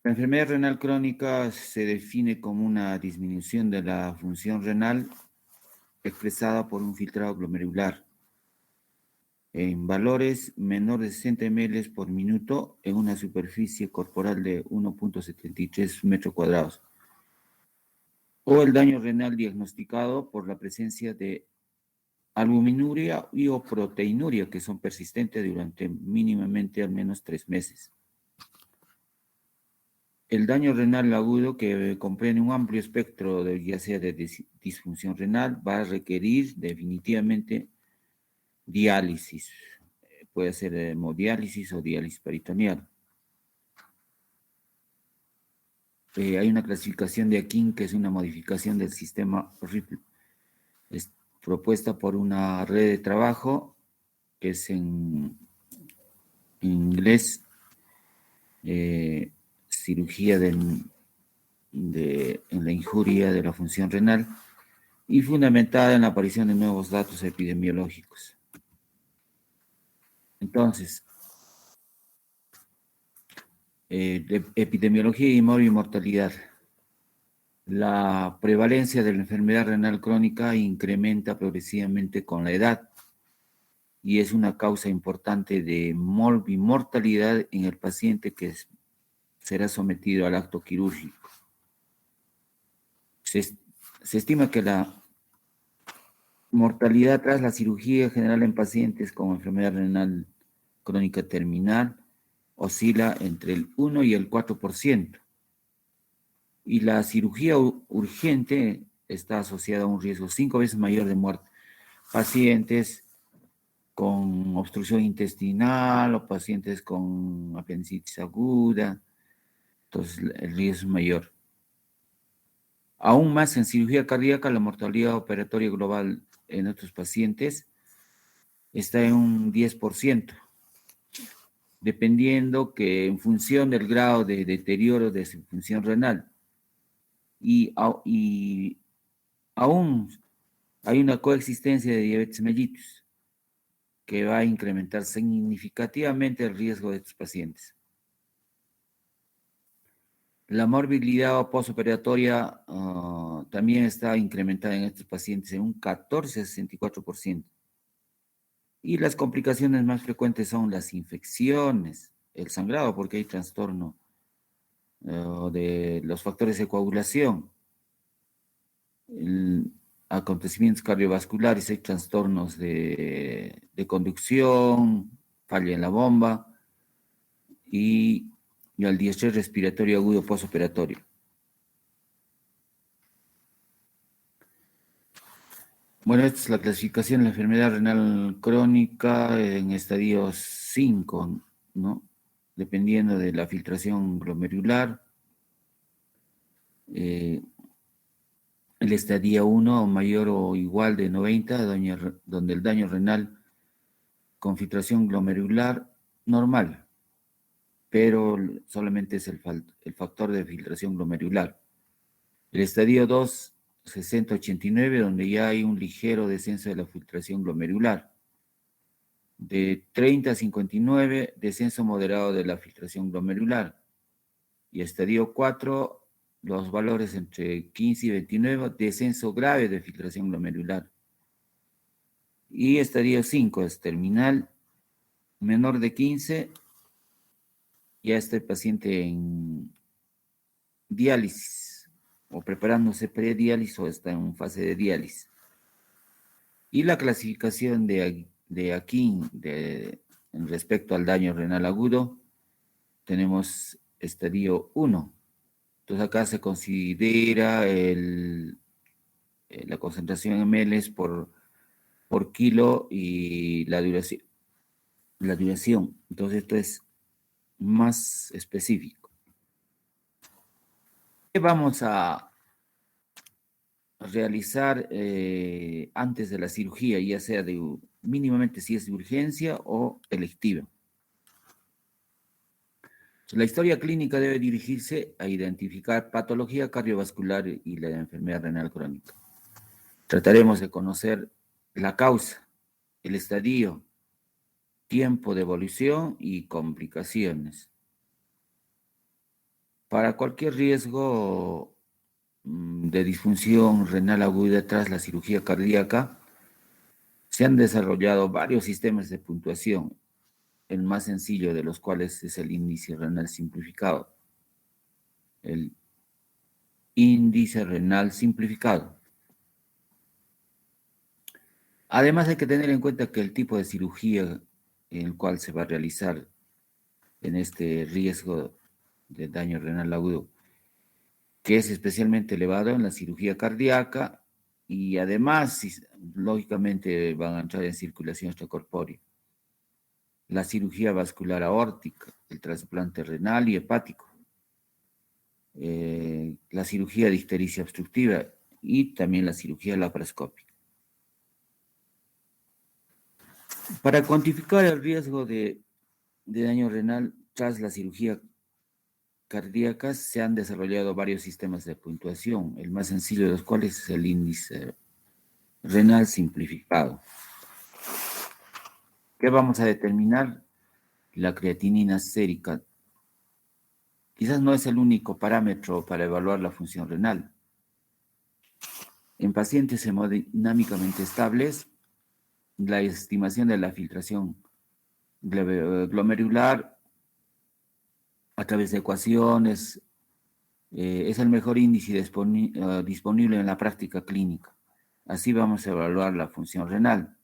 La enfermedad renal crónica se define como una disminución de la función renal expresada por un filtrado glomerular en valores menores de 60 ml por minuto en una superficie corporal de 1,73 metros cuadrados, o el daño renal diagnosticado por la presencia de albuminuria y o proteinuria que son persistentes durante mínimamente al menos 3 meses. El daño renal agudo, que comprende un amplio espectro de, ya sea de disfunción renal, va a requerir definitivamente diálisis. Puede ser hemodiálisis o diálisis peritoneal. Hay una clasificación de Akin, que es una modificación del sistema RIP, es propuesta por una red de trabajo que es en inglés cirugía en la injuria de la función renal y fundamentada en la aparición de nuevos datos epidemiológicos. Entonces, epidemiología y mortalidad. La prevalencia de la enfermedad renal crónica incrementa progresivamente con la edad y es una causa importante de mortalidad en el paciente que será sometido al acto quirúrgico. Se estima que la mortalidad tras la cirugía general en pacientes con enfermedad renal crónica terminal oscila entre el 1 y el 4%. Y la cirugía urgente está asociada a un riesgo 5 veces mayor de muerte. Pacientes con obstrucción intestinal o pacientes con apendicitis aguda, entonces el riesgo es mayor. Aún más en cirugía cardíaca, la mortalidad operatoria global en otros pacientes está en un 10%, dependiendo que en función del grado de deterioro de su función renal. Y aún hay una coexistencia de diabetes mellitus que va a incrementar significativamente el riesgo de estos pacientes. La morbilidad postoperatoria también está incrementada en estos pacientes en un 14 a 64%. Y las complicaciones más frecuentes son las infecciones, el sangrado, porque hay trastorno de los factores de coagulación, acontecimientos cardiovasculares, hay trastornos de conducción, falla en la bomba y el diestrés respiratorio agudo postoperatorio. Bueno, esta es la clasificación de la enfermedad renal crónica en estadios 5, ¿no? Dependiendo de la filtración glomerular. El estadio 1 mayor o igual de 90, donde el daño renal con filtración glomerular normal, pero solamente es el factor de filtración glomerular. El estadio 2, 60-89, donde ya hay un ligero descenso de la filtración glomerular. De 30 a 59, descenso moderado de la filtración glomerular. Y estadio 4, los valores entre 15 y 29, descenso grave de filtración glomerular. Y estadio 5 es terminal, menor de 15, ya está el paciente en diálisis o preparándose prediálisis o está en fase de diálisis. Y la clasificación de Akin en respecto al daño renal agudo, tenemos estadio 1. Entonces acá se considera la concentración en ml por kilo y la duración. Entonces esto es más específico. ¿Qué vamos a realizar antes de la cirugía, ya sea mínimamente si es de urgencia o electiva? La historia clínica debe dirigirse a identificar patología cardiovascular y la enfermedad renal crónica. Trataremos de conocer la causa, el estadio, tiempo de evolución y complicaciones. Para cualquier riesgo de disfunción renal aguda tras la cirugía cardíaca, se han desarrollado varios sistemas de puntuación, el más sencillo de los cuales es el índice renal simplificado. El índice renal simplificado. Además, hay que tener en cuenta que el tipo de cirugía en el cual se va a realizar en este riesgo de daño renal agudo, que es especialmente elevado en la cirugía cardíaca y además, lógicamente, van a entrar en circulación extracorpórea. La cirugía vascular aórtica, el trasplante renal y hepático, la cirugía de ictericia obstructiva y también la cirugía laparoscópica. Para cuantificar el riesgo de daño renal tras la cirugía cardíaca se han desarrollado varios sistemas de puntuación, el más sencillo de los cuales es el índice renal simplificado. ¿Qué vamos a determinar? La creatinina sérica. Quizás no es el único parámetro para evaluar la función renal. En pacientes hemodinámicamente estables, la estimación de la filtración glomerular a través de ecuaciones es el mejor índice disponible en la práctica clínica. Así vamos a evaluar la función renal.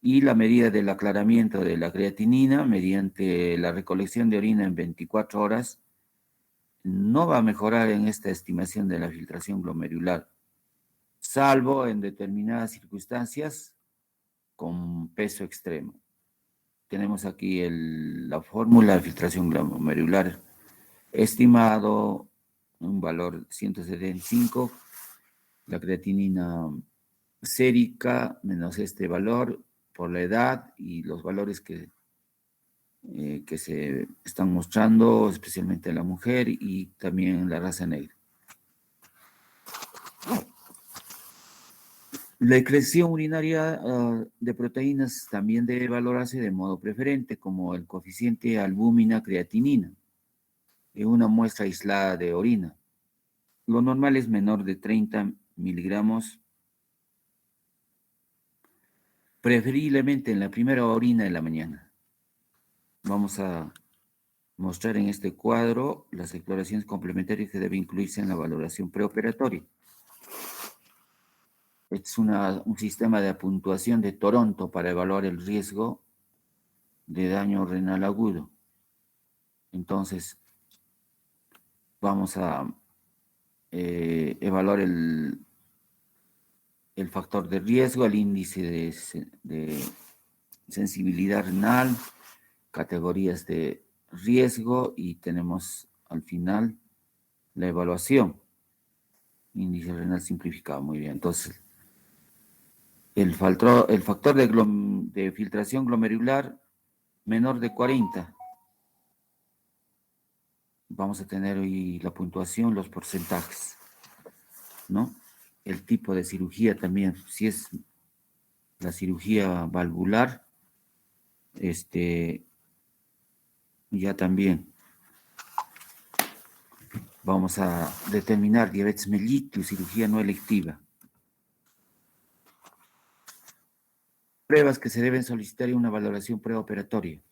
Y la medida del aclaramiento de la creatinina mediante la recolección de orina en 24 horas no va a mejorar en esta estimación de la filtración glomerular, salvo en determinadas circunstancias con peso extremo. Tenemos aquí la fórmula de filtración glomerular estimado, un valor 175, la creatinina sérica menos este valor por la edad y los valores que se están mostrando, especialmente en la mujer y también en la raza negra. La excreción urinaria de proteínas también debe valorarse de modo preferente, como el coeficiente albúmina-creatinina, en una muestra aislada de orina. Lo normal es menor de 30 miligramos, preferiblemente en la primera orina de la mañana. Vamos a mostrar en este cuadro las exploraciones complementarias que deben incluirse en la valoración preoperatoria. Es un sistema de puntuación de Toronto para evaluar el riesgo de daño renal agudo. Entonces, vamos a evaluar el factor de riesgo, el índice de sensibilidad renal, categorías de riesgo y tenemos al final la evaluación. Índice renal simplificado, muy bien. Entonces, el factor de filtración glomerular menor de 40. Vamos a tener hoy la puntuación, los porcentajes, ¿no? El tipo de cirugía también, si es la cirugía valvular, ya también vamos a determinar diabetes mellitus, cirugía no electiva. Pruebas que se deben solicitar en una valoración preoperatoria.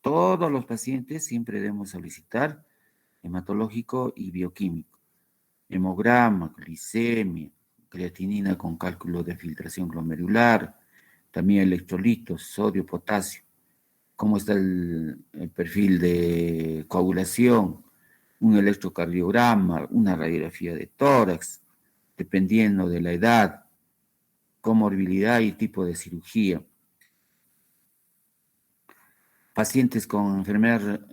Todos los pacientes siempre debemos solicitar hematológico y bioquímico, hemograma, glicemia, creatinina con cálculo de filtración glomerular, también electrolitos, sodio, potasio, cómo está el perfil de coagulación, un electrocardiograma, una radiografía de tórax, dependiendo de la edad, comorbilidad y tipo de cirugía. Pacientes con enfermedad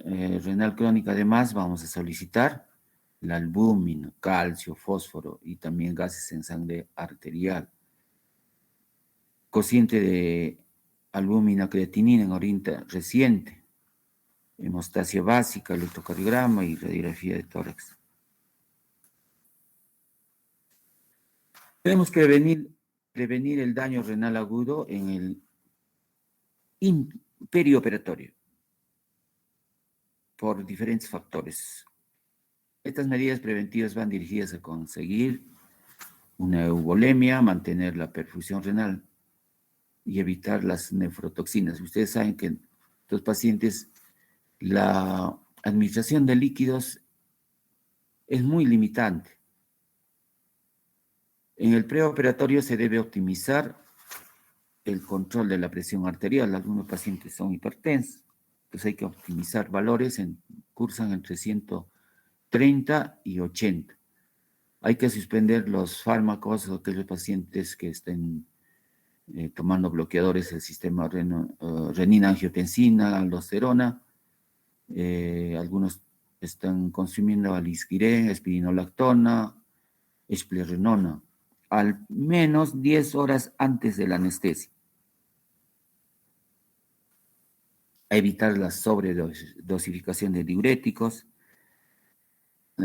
renal crónica, además, vamos a solicitar la albúmina, calcio, fósforo y también gases en sangre arterial. Cociente de albúmina, creatinina en orina reciente, hemostasia básica, electrocardiograma y radiografía de tórax. Tenemos que prevenir el daño renal agudo en el perioperatorio por diferentes factores. Estas medidas preventivas van dirigidas a conseguir una euvolemia, mantener la perfusión renal y evitar las nefrotoxinas. Ustedes saben que en los pacientes la administración de líquidos es muy limitante. En el preoperatorio se debe optimizar el control de la presión arterial. Algunos pacientes son hipertensos, entonces hay que optimizar valores, cursan entre 130 y 80. Hay que suspender los fármacos a aquellos pacientes que estén tomando bloqueadores del sistema renina-angiotensina, aldosterona. Algunos están consumiendo alisquirén, espironolactona, esplerenona, al menos 10 horas antes de la anestesia. A evitar la sobredosificación de diuréticos.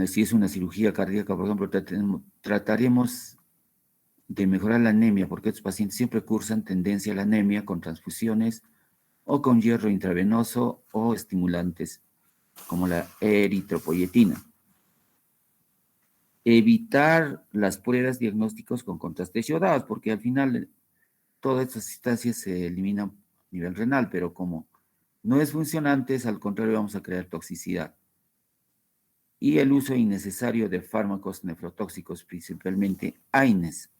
Si es una cirugía cardíaca, por ejemplo, trataremos de mejorar la anemia, porque estos pacientes siempre cursan tendencia a la anemia con transfusiones o con hierro intravenoso o estimulantes, como la eritropoyetina. Evitar las pruebas diagnósticos con contrastes yodados, porque al final todas estas sustancias se eliminan a nivel renal, pero como no es funcionante, al contrario, vamos a crear toxicidad. Y el uso innecesario de fármacos nefrotóxicos, principalmente AINES,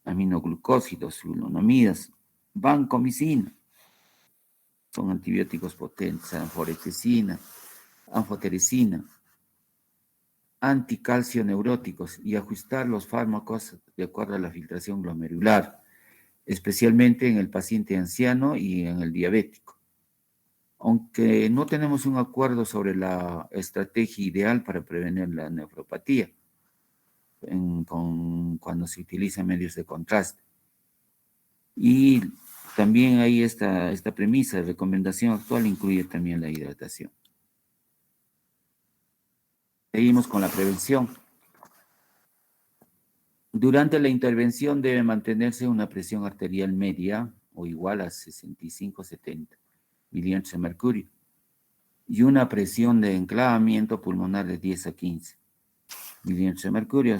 aminoglucósidos, sulfonamidas, vancomicina, son antibióticos potentes, anfotericina, anticalcio neuróticos, y ajustar los fármacos de acuerdo a la filtración glomerular, especialmente en el paciente anciano y en el diabético. Aunque no tenemos un acuerdo sobre la estrategia ideal para prevenir la nefropatía cuando se utilizan medios de contraste. Y también hay esta premisa, de recomendación actual incluye también la hidratación. Seguimos con la prevención. Durante la intervención debe mantenerse una presión arterial media o igual a 65-70 milímetros de mercurio y una presión de enclavamiento pulmonar de 10 a 15 milímetros de mercurio.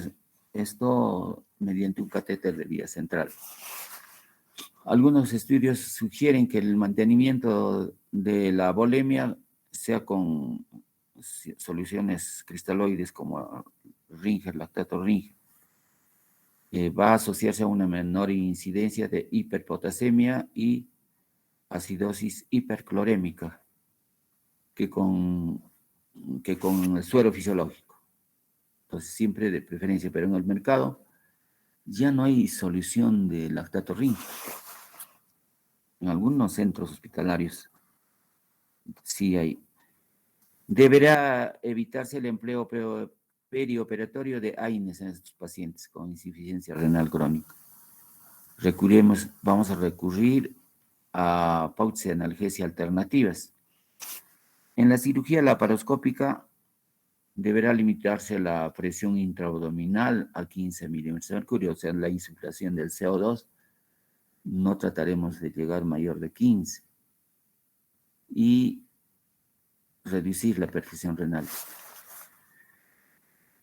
Esto mediante un catéter de vía central. Algunos estudios sugieren que el mantenimiento de la volemia sea con soluciones cristaloides como Ringer, lactato Ringer. Va a asociarse a una menor incidencia de hiperpotasemia y acidosis hiperclorémica que con el suero fisiológico. Entonces, siempre de preferencia, pero en el mercado ya no hay solución de lactato Ringer. En algunos centros hospitalarios sí hay. Deberá evitarse el empleo perioperatorio de AINES en estos pacientes con insuficiencia renal crónica. Vamos a recurrir a pautas de analgesia alternativas. En la cirugía laparoscópica deberá limitarse la presión intraabdominal a 15 milímetros de mercurio, o sea, la insuflación del CO2 no trataremos de llegar mayor de 15 y reducir la perfusión renal.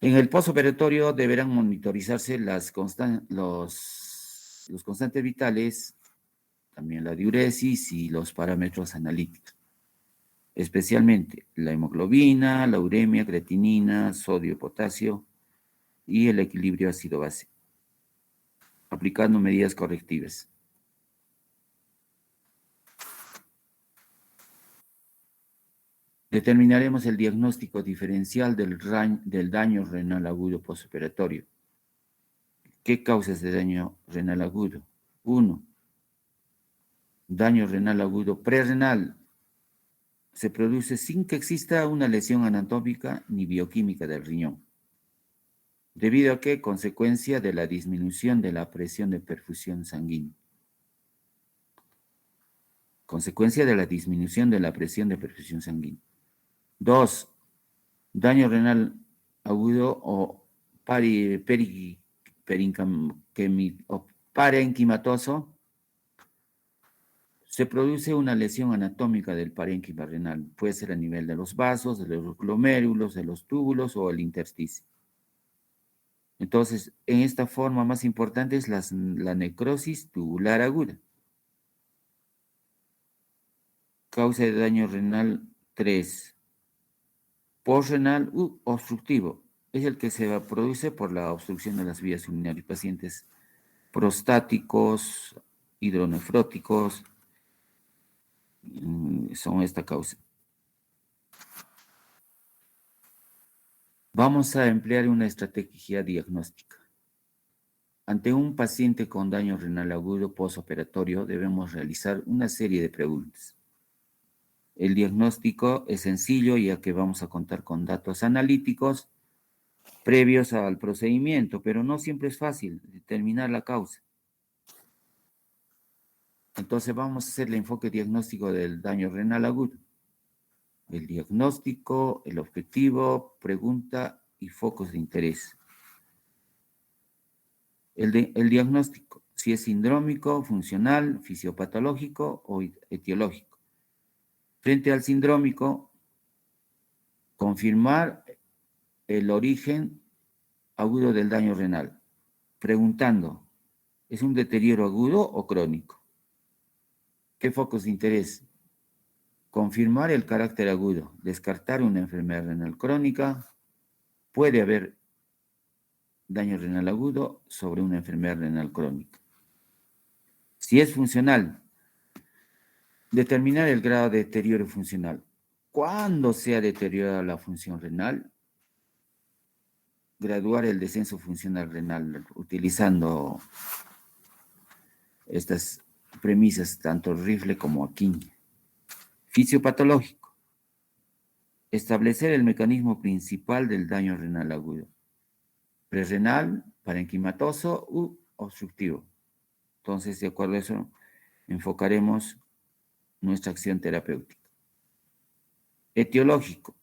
En el postoperatorio deberán monitorizarse los constantes vitales, también la diuresis y los parámetros analíticos, especialmente la hemoglobina, la uremia, creatinina, sodio, potasio y el equilibrio ácido-base, aplicando medidas correctivas. Determinaremos el diagnóstico diferencial del daño renal agudo postoperatorio. ¿Qué causas de daño renal agudo? 1. Daño renal agudo prerrenal. Se produce sin que exista una lesión anatómica ni bioquímica del riñón. ¿Debido a qué? Consecuencia de la disminución de la presión de perfusión sanguínea. Consecuencia de la disminución de la presión de perfusión sanguínea. 2. Daño renal agudo o parenquimatoso Se produce una lesión anatómica del parénquima renal. Puede ser a nivel de los vasos, de los glomérulos, de los túbulos o el intersticio. Entonces, en esta forma más importante es la necrosis tubular aguda. Causa de daño renal 3. Postrenal u obstructivo. Es el que se produce por la obstrucción de las vías urinarias. Pacientes prostáticos, hidronefróticos, son esta causa. Vamos a emplear una estrategia diagnóstica. Ante un paciente con daño renal agudo postoperatorio, debemos realizar una serie de preguntas. El diagnóstico es sencillo, ya que vamos a contar con datos analíticos previos al procedimiento, pero no siempre es fácil determinar la causa. Entonces vamos a hacer el enfoque diagnóstico del daño renal agudo. El diagnóstico, el objetivo, pregunta y focos de interés. El diagnóstico, si es sindrómico, funcional, fisiopatológico o etiológico. Frente al sindrómico, confirmar el origen agudo del daño renal, preguntando, ¿es un deterioro agudo o crónico? ¿Qué focos de interés? Confirmar el carácter agudo, descartar una enfermedad renal crónica, puede haber daño renal agudo sobre una enfermedad renal crónica. Si es funcional, determinar el grado de deterioro funcional. ¿Cuándo se ha deteriorado la función renal? Graduar el descenso funcional renal utilizando estas premisas, tanto Rifle como Aquin. Fisiopatológico. Establecer el mecanismo principal del daño renal agudo. Prerrenal, parenquimatoso u obstructivo. Entonces, de acuerdo a eso, enfocaremos nuestra acción terapéutica. Etiológico.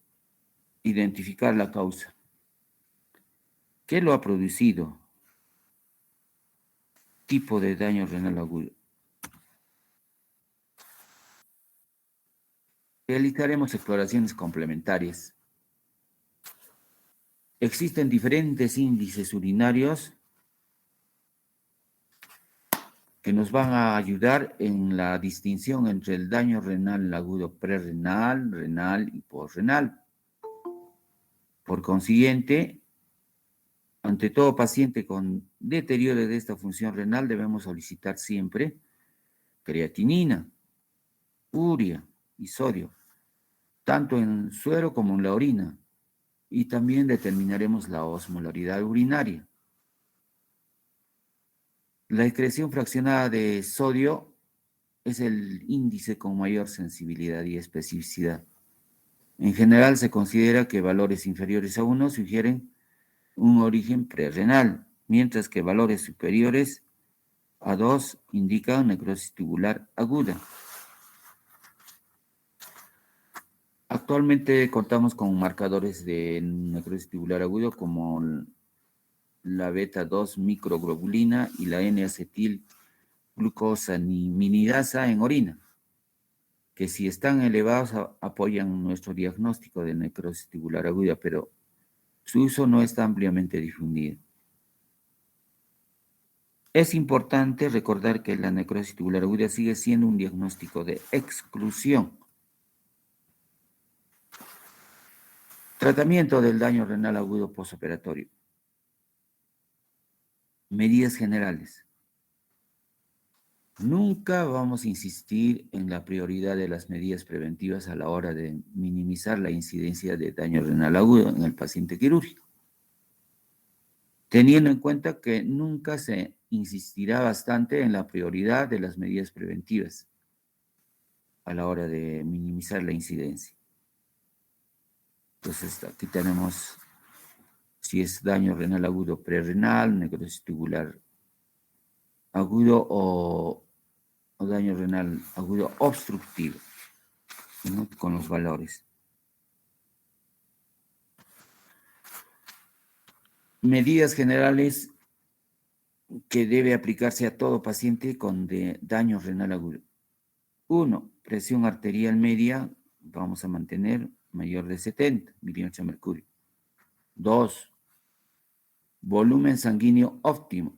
Identificar la causa. ¿Qué lo ha producido? Tipo de daño renal agudo. Realizaremos exploraciones complementarias. Existen diferentes índices urinarios que nos van a ayudar en la distinción entre el daño renal agudo prerrenal, renal y postrenal. Por consiguiente, ante todo paciente con deterioro de esta función renal debemos solicitar siempre creatinina, urea y sodio, tanto en suero como en la orina, y también determinaremos la osmolaridad urinaria. La excreción fraccionada de sodio es el índice con mayor sensibilidad y especificidad. En general se considera que valores inferiores a 1 sugieren un origen prerrenal, mientras que valores superiores a 2 indican necrosis tubular aguda. Actualmente contamos con marcadores de necrosis tubular agudo como la beta-2 microglobulina y la N-acetil glucosaminidasa en orina, que si están elevados apoyan nuestro diagnóstico de necrosis tubular aguda, pero su uso no está ampliamente difundido. Es importante recordar que la necrosis tubular aguda sigue siendo un diagnóstico de exclusión. Tratamiento del daño renal agudo postoperatorio. Medidas generales. Nunca vamos a insistir en la prioridad de las medidas preventivas a la hora de minimizar la incidencia de daño renal agudo en el paciente quirúrgico, teniendo en cuenta que nunca se insistirá bastante en la prioridad de las medidas preventivas a la hora de minimizar la incidencia. Entonces, aquí tenemos si es daño renal agudo prerrenal, necrosis tubular agudo o daño renal agudo obstructivo, ¿no? Con los valores. Medidas generales que debe aplicarse a todo paciente con daño renal agudo. 1. Presión arterial media, vamos a mantener mayor de 70 milímetros de mercurio. 2. Volumen sanguíneo óptimo,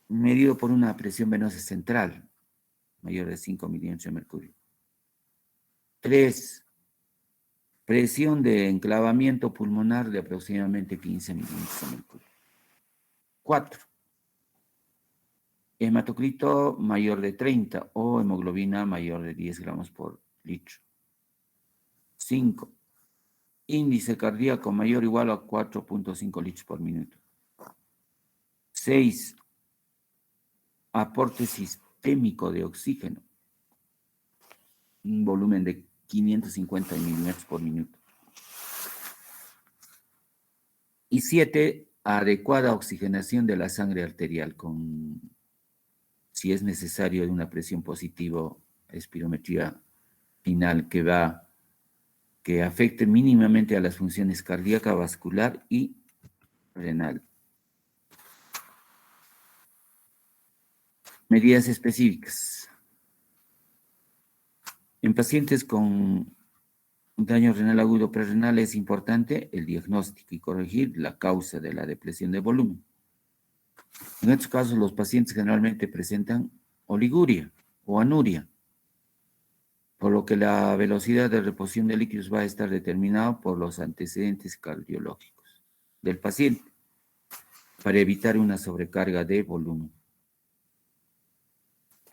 medido por una presión venosa central, mayor de 5 milímetros de mercurio. 3. Presión de enclavamiento pulmonar de aproximadamente 15 milímetros de mercurio. 4. Hematocrito mayor de 30 o hemoglobina mayor de 10 gramos por litro. 5. Índice cardíaco mayor o igual a 4.5 litros por minuto. 6. Aporte sistémico de oxígeno. Un volumen de 550 milímetros por minuto. Y 7. Adecuada oxigenación de la sangre arterial con, si es necesario, de una presión positiva, espirometría final que afecte mínimamente a las funciones cardíaca, vascular y renal. Medidas específicas. En pacientes con daño renal agudo prerrenal es importante el diagnóstico y corregir la causa de la depresión de volumen. En estos casos, los pacientes generalmente presentan oliguria o anuria, por lo que la velocidad de reposición de líquidos va a estar determinada por los antecedentes cardiológicos del paciente para evitar una sobrecarga de volumen.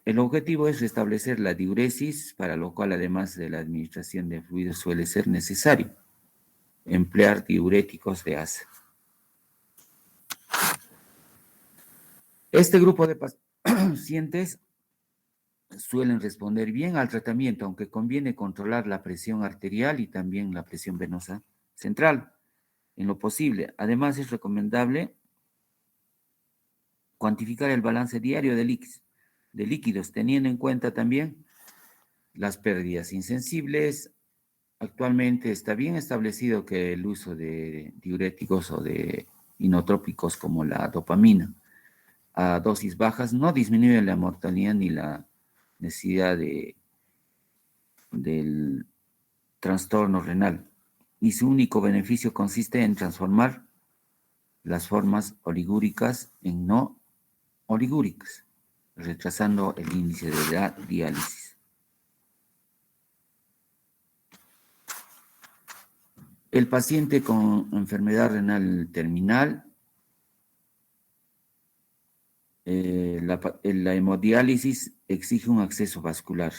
El objetivo es restablecer la diuresis, para lo cual, además de la administración de fluidos, suele ser necesario emplear diuréticos de asa. Este grupo de pacientes suelen responder bien al tratamiento, aunque conviene controlar la presión arterial y también la presión venosa central en lo posible. Además, es recomendable cuantificar el balance diario de líquidos, teniendo en cuenta también las pérdidas insensibles. Actualmente está bien establecido que el uso de diuréticos o de inotrópicos como la dopamina a dosis bajas no disminuye la mortalidad ni la necesidad del trastorno renal, y su único beneficio consiste en transformar las formas oligúricas en no oligúricas, retrasando el índice de la diálisis. El paciente con enfermedad renal terminal, la hemodiálisis exige un acceso vascular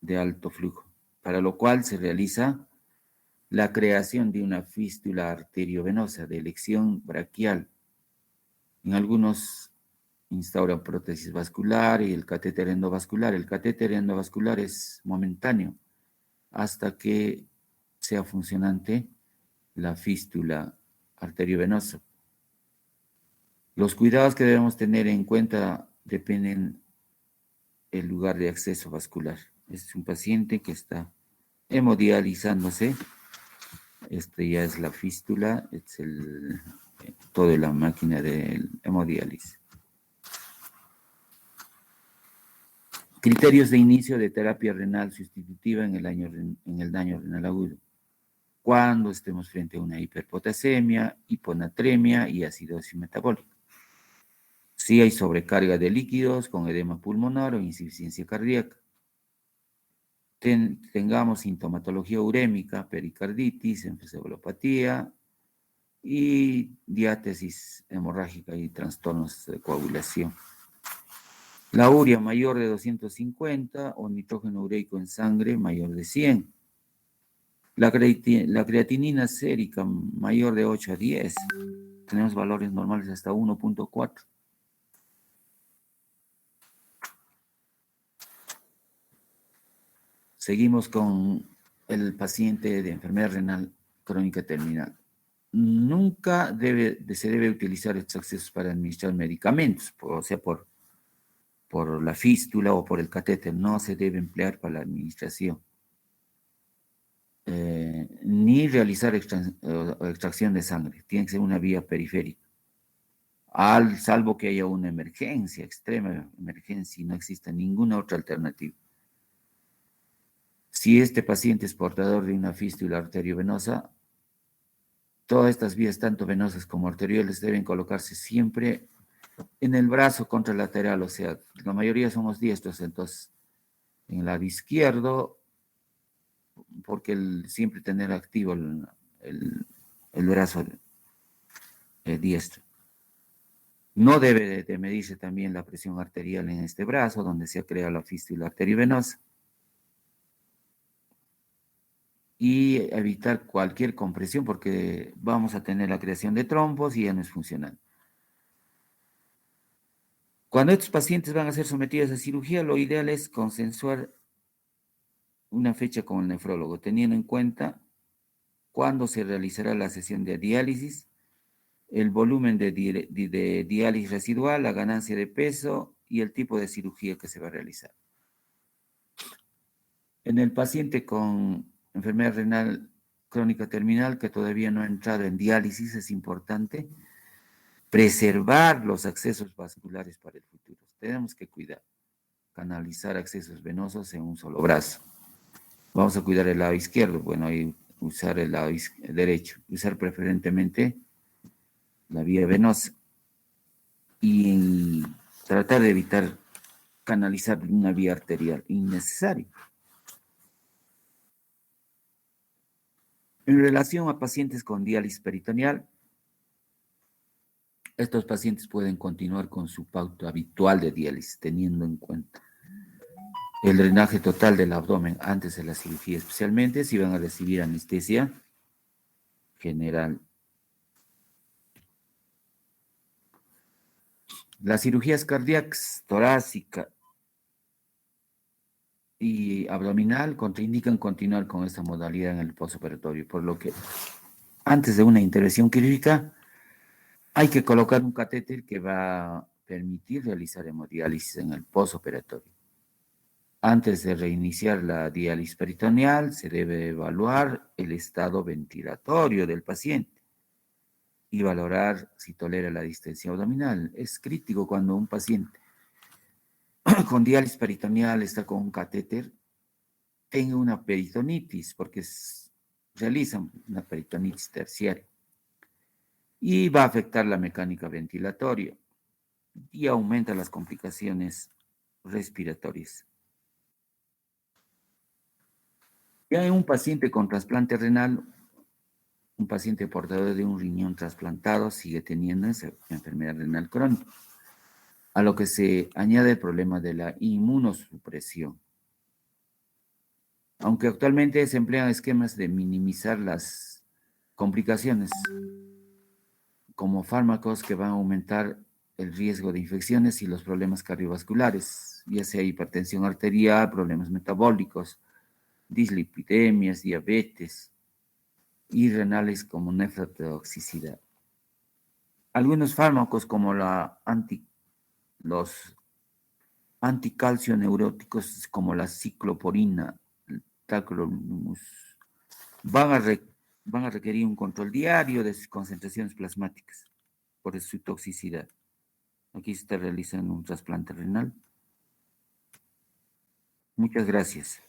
de alto flujo, para lo cual se realiza la creación de una fístula arteriovenosa de elección braquial. En algunos instauran prótesis vascular y el catéter endovascular. El catéter endovascular es momentáneo hasta que sea funcionante la fístula arteriovenosa. Los cuidados que debemos tener en cuenta dependen del lugar de acceso vascular. Es un paciente que está hemodializándose. Este ya es la fístula, es toda la máquina de hemodiálisis. Criterios de inicio de terapia renal sustitutiva en el daño renal agudo. Cuando estemos frente a una hiperpotasemia, hiponatremia y acidosis metabólica. Si hay sobrecarga de líquidos con edema pulmonar o insuficiencia cardíaca. Tengamos sintomatología urémica, pericarditis, encefalopatía y diátesis hemorrágica y trastornos de coagulación. La urea mayor de 250 o nitrógeno ureico en sangre mayor de 100. La creatinina sérica mayor de 8 a 10. Tenemos valores normales hasta 1.4. Seguimos con el paciente de enfermedad renal crónica terminal. Nunca se debe utilizar estos accesos para administrar medicamentos, o sea, por la fístula o por el catéter. No se debe emplear para la administración. Ni realizar extracción de sangre. Tiene que ser una vía periférica. Salvo que haya una emergencia, extrema emergencia, y no exista ninguna otra alternativa. Si este paciente es portador de una fístula arteriovenosa, todas estas vías, tanto venosas como arteriales, deben colocarse siempre en el brazo contralateral, o sea, la mayoría somos diestros, entonces en el lado izquierdo, porque siempre tener activo el brazo diestro. No debe de medirse también la presión arterial en este brazo, donde se ha creado la fístula arteriovenosa. Y evitar cualquier compresión, porque vamos a tener la creación de trombos y ya no es funcional. Cuando estos pacientes van a ser sometidos a cirugía, lo ideal es consensuar una fecha con el nefrólogo, teniendo en cuenta cuándo se realizará la sesión de diálisis, el volumen de diálisis residual, la ganancia de peso y el tipo de cirugía que se va a realizar. En el paciente con enfermedad renal crónica terminal que todavía no ha entrado en diálisis, es importante preservar los accesos vasculares para el futuro. Tenemos que cuidar, canalizar accesos venosos en un solo brazo. Vamos a cuidar el lado izquierdo, bueno, y usar el lado derecho, usar preferentemente la vía venosa y tratar de evitar canalizar una vía arterial innecesaria. En relación a pacientes con diálisis peritoneal, estos pacientes pueden continuar con su pauta habitual de diálisis, teniendo en cuenta el drenaje total del abdomen antes de la cirugía, especialmente si van a recibir anestesia general. Las cirugías cardíacas, torácica y abdominal contraindican continuar con esta modalidad en el postoperatorio, por lo que antes de una intervención quirúrgica hay que colocar un catéter que va a permitir realizar hemodiálisis en el postoperatorio. Antes de reiniciar la diálisis peritoneal, se debe evaluar el estado ventilatorio del paciente y valorar si tolera la distensión abdominal. Es crítico cuando un paciente con diálisis peritoneal está con un catéter, tenga una peritonitis, porque realizan una peritonitis terciaria y va a afectar la mecánica ventilatoria y aumenta las complicaciones respiratorias. Ya en un paciente con trasplante renal, un paciente portador de un riñón trasplantado sigue teniendo esa enfermedad renal crónica, a lo que se añade el problema de la inmunosupresión. Aunque actualmente se emplean esquemas de minimizar las complicaciones, como fármacos que van a aumentar el riesgo de infecciones y los problemas cardiovasculares, ya sea hipertensión arterial, problemas metabólicos, dislipidemias, diabetes y renales como nefrotoxicidad. Algunos fármacos como los anticalcio neuróticos como la cicloporina, el tacrolimus, van a, van a requerir un control diario de sus concentraciones plasmáticas por su toxicidad. Aquí se está realizando un trasplante renal. Muchas gracias.